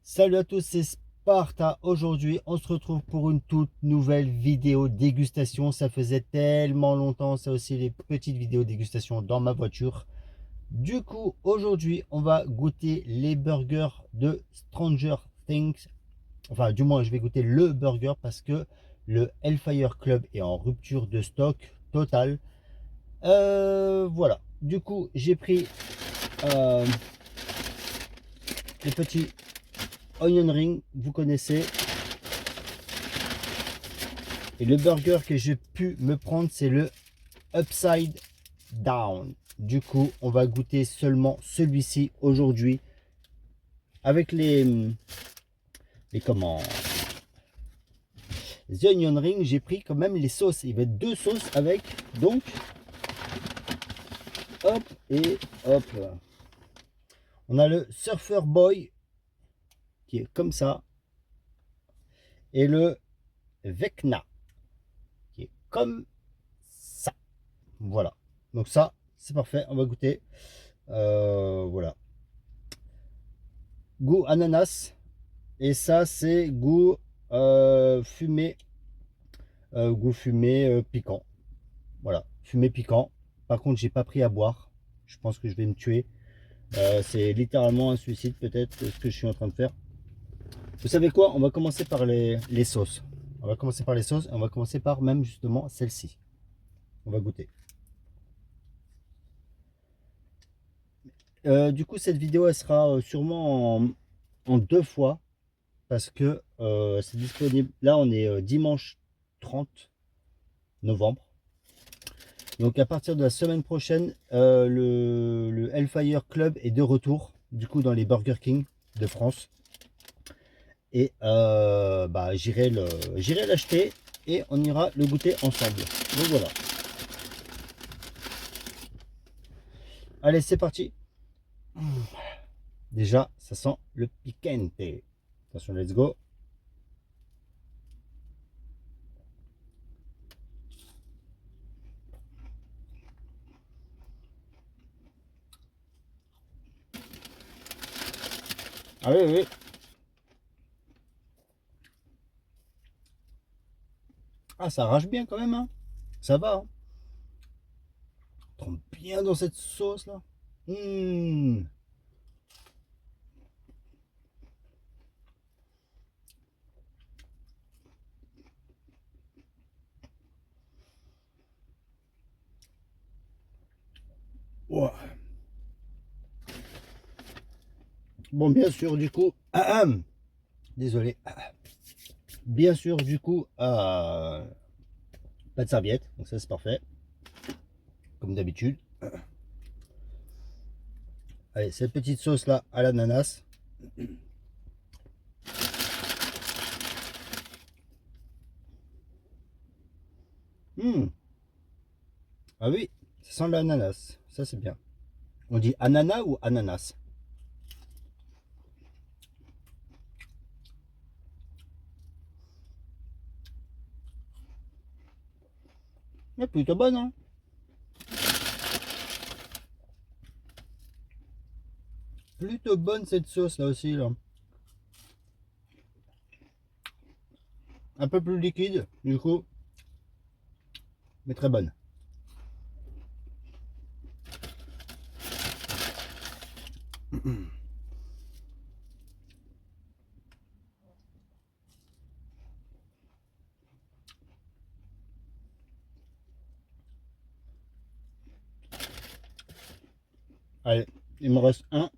Salut à tous, c'est Sparta. Aujourd'hui, on se retrouve pour une toute nouvelle vidéo dégustation. Ça faisait tellement longtemps, ça aussi, les petites vidéos dégustation dans ma voiture. Du coup, aujourd'hui, on va goûter les burgers de Stranger Things. Enfin, du moins, je vais goûter le burger parce que le Hellfire Club est en rupture de stock totale. Voilà. Du coup, j'ai pris euh, les petits onion ring, vous connaissez. Et le burger que j'ai pu me prendre, c'est le Upside Down. Du coup, on va goûter seulement celui-ci aujourd'hui. Avec les comment les onion rings, j'ai pris quand même les sauces. Il va être deux sauces avec. Donc, hop et hop. On a le Surfer Boy qui est comme ça. Et le Vecna qui est comme ça. Voilà. Donc ça, c'est parfait. On va goûter. Voilà. Goût ananas. Et ça, c'est goût fumé, piquant. Voilà, fumé piquant. Par contre, j'ai pas pris à boire. Je pense que je vais me tuer. C'est littéralement un suicide, peut-être, ce que je suis en train de faire. Vous savez quoi? On va commencer par les sauces. On va commencer par les sauces. On va commencer par même justement celle-ci. On va goûter. Du coup, cette vidéo, elle sera sûrement en deux fois. Parce que c'est disponible. Là, on est dimanche 30 novembre. Donc à partir de la semaine prochaine, le Hellfire Club est de retour, du coup dans les Burger King de France. Et bah, j'irai l'acheter et on ira le goûter ensemble. Donc voilà. Allez, c'est parti. Déjà, ça sent le picante. Attention, let's go. Ah oui, oui. Ah, ça arrache bien quand même, hein. Ça va, hein. On tombe bien dans cette sauce là. Mmh. Ouah. Bon, bien sûr, du coup, désolé. Bien sûr, du coup, pas de serviette, donc ça c'est parfait, comme d'habitude. Allez, cette petite sauce là à l'ananas. Mmh. Ah oui, ça sent l'ananas, ça c'est bien. On dit ananas ou ananas? Elle est plutôt bonne, hein. Plutôt bonne cette sauce là aussi là. Un peu plus liquide, du coup, mais très bonne. Allez, il me reste un.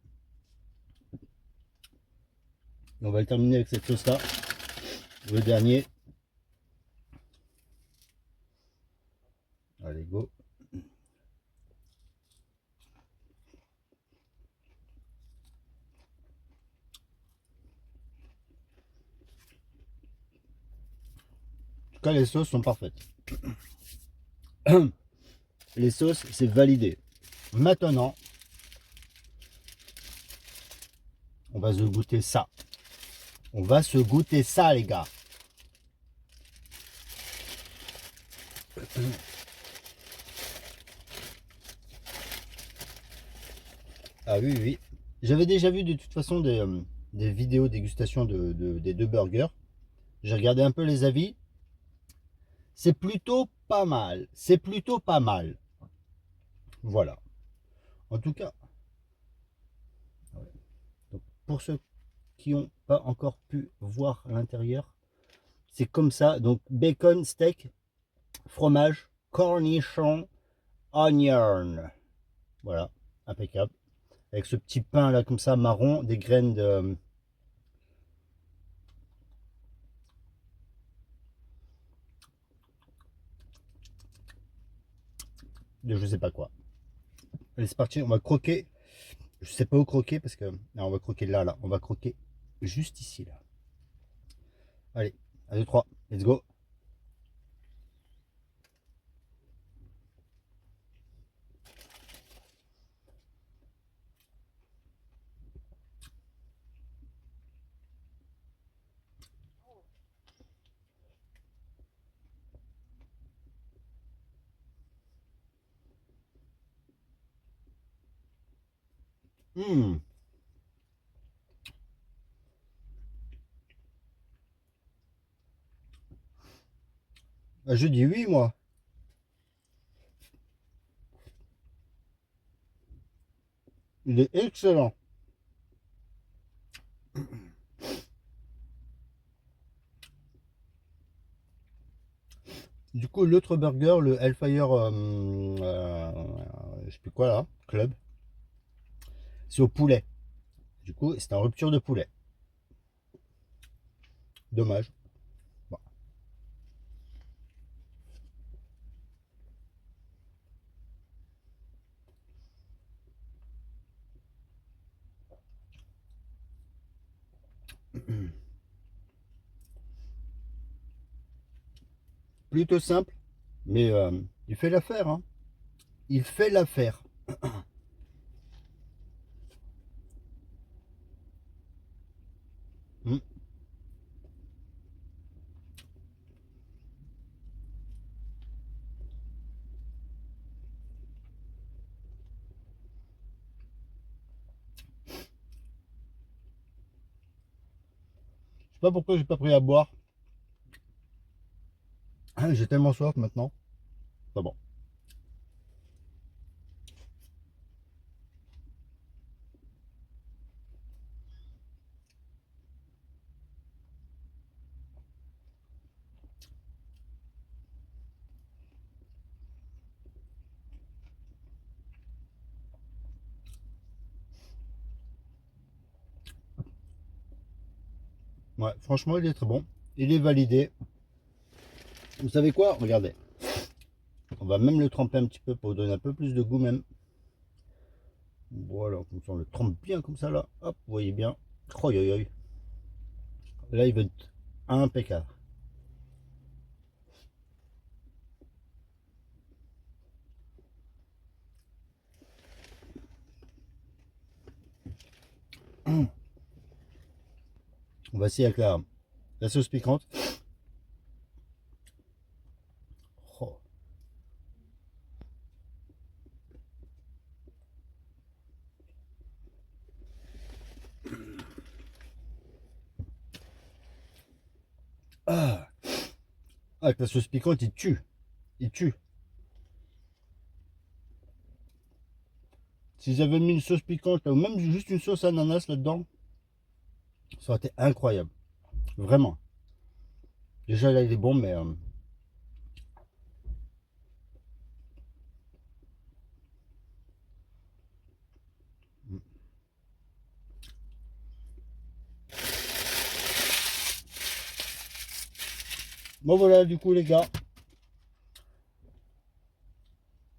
On va le terminer avec cette sauce là. Le dernier. Allez, go. En tout cas, les sauces sont parfaites. Les sauces, c'est validé. Maintenant, on va se goûter ça. On va se goûter ça, les gars. Ah oui, oui. J'avais déjà vu de toute façon des vidéos dégustation des deux burgers. J'ai regardé un peu les avis. C'est plutôt pas mal. C'est plutôt pas mal. Voilà. En tout cas, donc pour ceux qui n'ont pas encore pu voir l'intérieur, c'est comme ça. Donc bacon, steak, fromage, cornichon, onion. Voilà, impeccable. Avec ce petit pain là comme ça, marron, des graines de je sais pas quoi. Allez, c'est parti, on va croquer. Je sais pas où croquer parce que... Non, on va croquer là, là. On va croquer juste ici, là. Allez, 1, 2, 3, let's go. Mmh. Je dis oui, moi. Il est excellent. Du coup, l'autre burger, le Hellfire, je sais plus quoi là, Club, c'est au poulet. Du coup, c'est en rupture de poulet. Dommage. Bon. Plutôt simple, mais il fait l'affaire. Hein. Il fait l'affaire. Mm. Je sais pas pourquoi j'ai pas pris à boire. J'ai tellement soif maintenant. Pas bon. Ouais, franchement, il est très bon. Il est validé. Vous savez quoi? Regardez. On va même le tremper un petit peu pour donner un peu plus de goût même. Voilà, comme ça on le trempe bien comme ça là. Hop, vous voyez bien. Oh, oi, oi. Là, il va être impeccable. On va essayer avec la sauce piquante. Oh. Ah. Avec la sauce piquante, il tue. Il tue. Si j'avais mis une sauce piquante, ou même juste une sauce ananas là-dedans, ça aurait été incroyable. Vraiment. Déjà là, il est bon, mais... Bon voilà, du coup, les gars.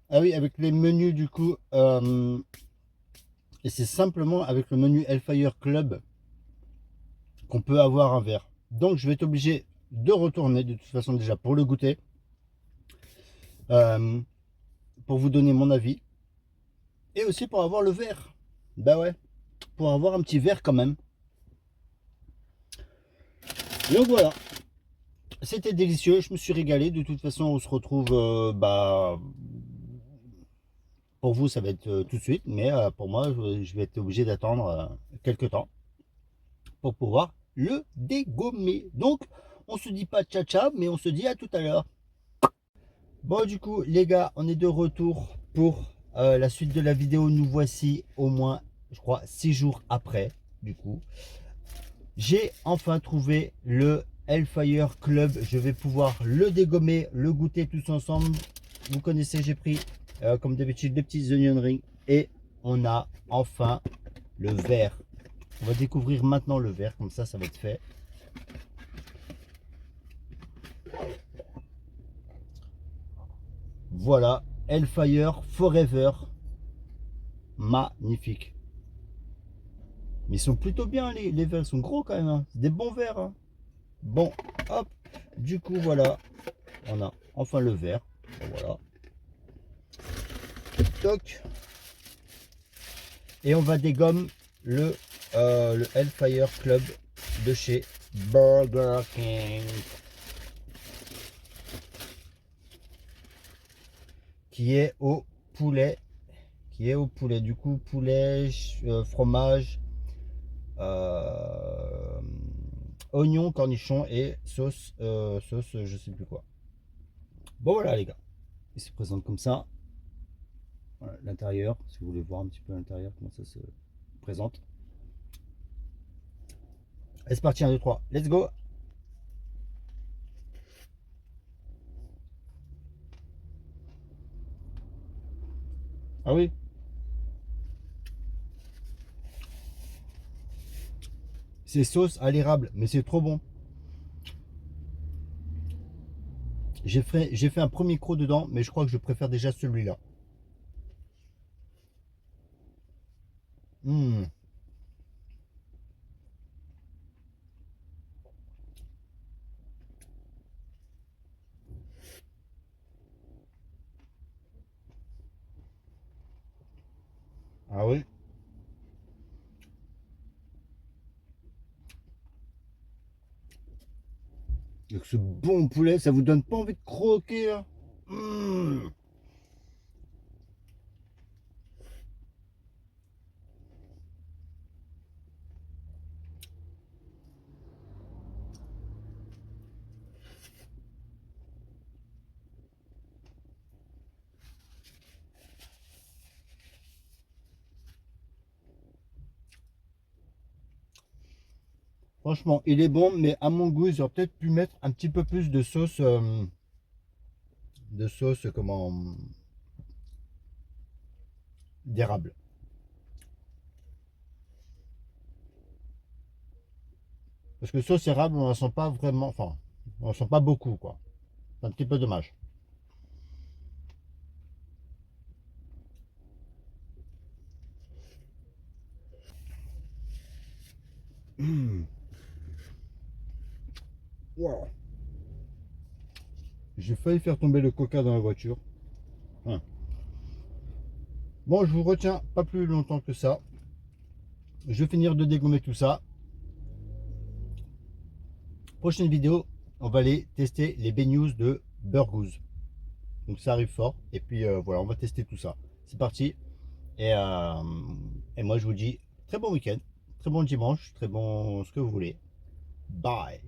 Ah oui, avec les menus, du coup... et c'est simplement avec le menu Hellfire Club qu'on peut avoir un verre. Donc, je vais être obligé de retourner, de toute façon, déjà, pour le goûter. Euh, pour vous donner mon avis. Et aussi pour avoir le verre. Bah ouais, pour avoir un petit verre quand même. Donc voilà, c'était délicieux, je me suis régalé. De toute façon, on se retrouve, pour vous, ça va être tout de suite. Mais pour moi, je vais être obligé d'attendre quelques temps. pour pouvoir le dégommer. Donc, on se dit pas ciao ciao, mais on se dit à tout à l'heure. Bon, du coup, les gars, on est de retour pour la suite de la vidéo. Nous voici au moins, je crois, 6 jours après, du coup. J'ai enfin trouvé le Hellfire Club. Je vais pouvoir le dégommer, le goûter tous ensemble. Vous connaissez, j'ai pris, comme d'habitude, des petits onion rings. Et on a enfin le vert. On va découvrir maintenant le vert, comme ça va être fait. Voilà, Hellfire Forever. Magnifique. Mais ils sont plutôt bien, les verres, ils sont gros quand même. Hein. C'est des bons verres. Hein. Bon, hop. Du coup, voilà. On a enfin le verre. Voilà. Toc. Et on va dégommer le Hellfire Club de chez Burger King. Qui est au poulet. Du coup, poulet, fromage, oignon, cornichon et sauce, je sais plus quoi. Bon voilà les gars, il se présente comme ça. Voilà, l'intérieur, si vous voulez voir un petit peu l'intérieur, comment ça se présente. Et c'est parti, 1, 2, 3, let's go. Ah oui. C'est sauce à l'érable, mais c'est trop bon. J'ai fait un premier croc dedans, mais je crois que je préfère déjà celui-là. Mmh. Ah oui. Avec ce bon poulet, ça vous donne pas envie de croquer hein. Mmh. Franchement, il est bon, mais à mon goût, ils auraient peut-être pu mettre un petit peu plus de sauce, comment, d'érable. Parce que sauce érable, on ne la sent pas vraiment, enfin, on ne sent pas beaucoup, quoi. C'est un petit peu dommage. Mmh. Wow. J'ai failli faire tomber le coca dans la voiture. Hein. Bon, je vous retiens pas plus longtemps que ça. Je vais finir de dégommer tout ça. Prochaine vidéo, on va aller tester les beignets de Burgooz. Donc ça arrive fort. Et puis voilà, on va tester tout ça. C'est parti. Et moi, je vous dis très bon week-end, très bon dimanche, très bon ce que vous voulez. Bye.